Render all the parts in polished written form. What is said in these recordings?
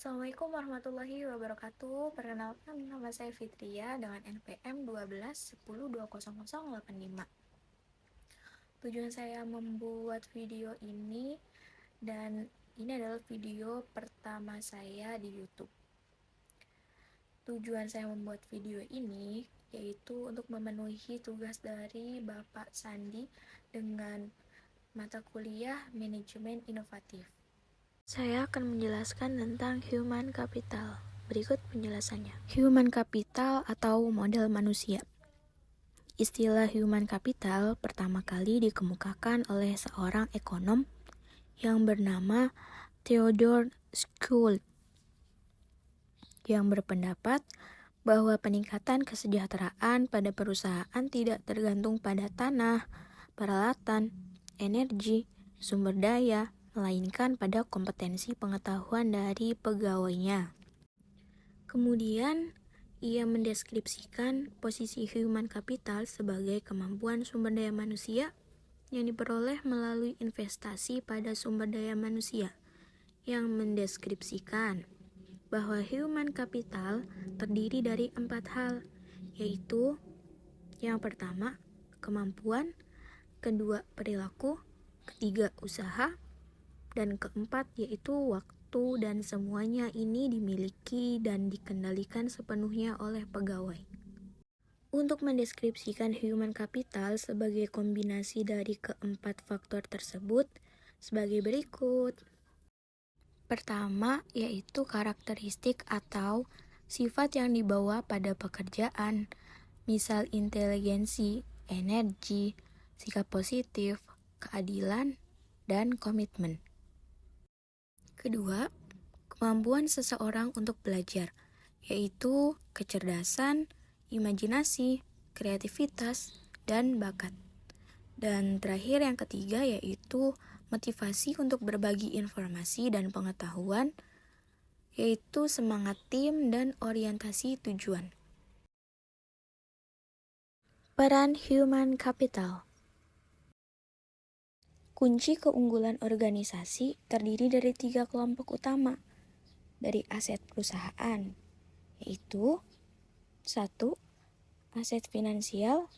Assalamualaikum warahmatullahi wabarakatuh. Perkenalkan, nama saya Fitria dengan NPM 1210200085. Tujuan saya membuat video ini, dan ini adalah video pertama saya di YouTube. Tujuan saya membuat video ini yaitu untuk memenuhi tugas dari Bapak Sandi dengan mata kuliah Manajemen Inovatif. Saya akan menjelaskan tentang human capital. Berikut penjelasannya. Human capital atau modal manusia. Istilah human capital pertama kali dikemukakan oleh seorang ekonom yang bernama Theodore Schultz, yang berpendapat bahwa peningkatan kesejahteraan pada perusahaan tidak tergantung pada tanah, peralatan, energi, sumber daya, melainkan pada kompetensi pengetahuan dari pegawainya. Kemudian, ia mendeskripsikan posisi human capital sebagai kemampuan sumber daya manusia yang diperoleh melalui investasi pada sumber daya manusia, yang mendeskripsikan bahwa human capital terdiri dari 4 hal, yaitu yang pertama, kemampuan, kedua, perilaku, ketiga, usaha, dan keempat yaitu waktu, dan semuanya ini dimiliki dan dikendalikan sepenuhnya oleh pegawai. Untuk mendeskripsikan human capital sebagai kombinasi dari keempat faktor tersebut sebagai berikut. Pertama, yaitu karakteristik atau sifat yang dibawa pada pekerjaan, misal inteligensi, energi, sikap positif, keadilan, dan komitmen. Kedua, kemampuan seseorang untuk belajar, yaitu kecerdasan, imajinasi, kreativitas, dan bakat. Dan terakhir yang ketiga yaitu motivasi untuk berbagi informasi dan pengetahuan, yaitu semangat tim dan orientasi tujuan. Peran human capital. Kunci keunggulan organisasi terdiri dari 3 kelompok utama dari aset perusahaan, yaitu 1. Aset finansial,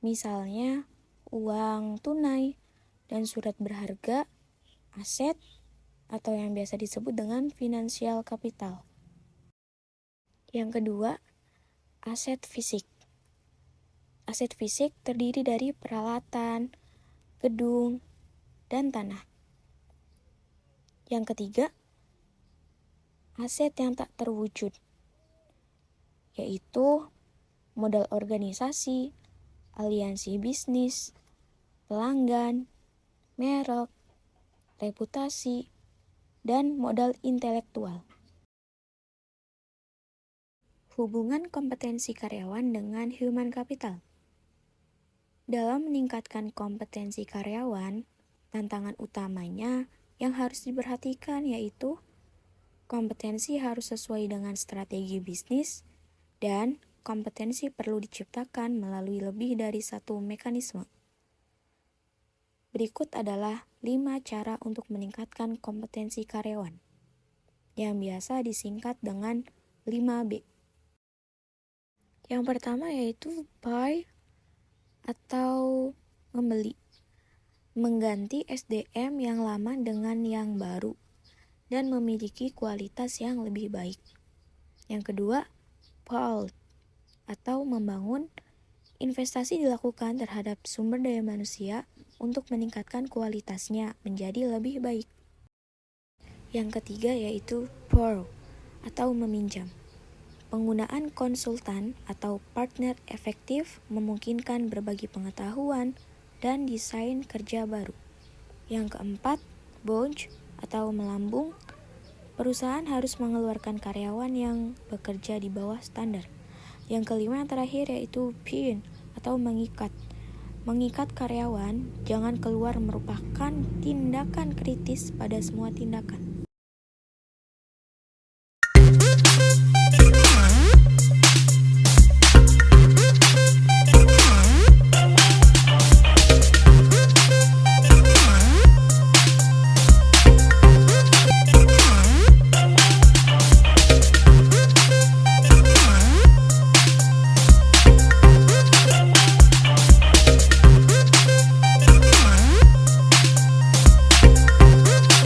misalnya uang tunai dan surat berharga, aset atau yang biasa disebut dengan financial capital. Yang kedua, aset fisik. Aset fisik terdiri dari peralatan, gedung, dan tanah. Yang ketiga, aset yang tak terwujud, yaitu modal organisasi, aliansi bisnis, pelanggan, merek, reputasi, dan modal intelektual. Hubungan kompetensi karyawan dengan human capital. Dalam meningkatkan kompetensi karyawan, tantangan utamanya yang harus diperhatikan yaitu kompetensi harus sesuai dengan strategi bisnis, dan kompetensi perlu diciptakan melalui lebih dari satu mekanisme. Berikut adalah 5 cara untuk meningkatkan kompetensi karyawan, yang biasa disingkat dengan 5B. Yang pertama yaitu buy atau membeli. Mengganti SDM yang lama dengan yang baru dan memiliki kualitas yang lebih baik. Yang kedua, build atau membangun. Investasi dilakukan terhadap sumber daya manusia untuk meningkatkan kualitasnya menjadi lebih baik. Yang ketiga yaitu borrow atau meminjam. Penggunaan konsultan atau partner efektif memungkinkan berbagi pengetahuan dan desain kerja baru. Yang keempat, budge atau melambung. Perusahaan harus mengeluarkan karyawan yang bekerja di bawah standar. Yang kelima yang terakhir yaitu pin atau mengikat. Mengikat karyawan jangan keluar merupakan tindakan kritis pada semua tindakan.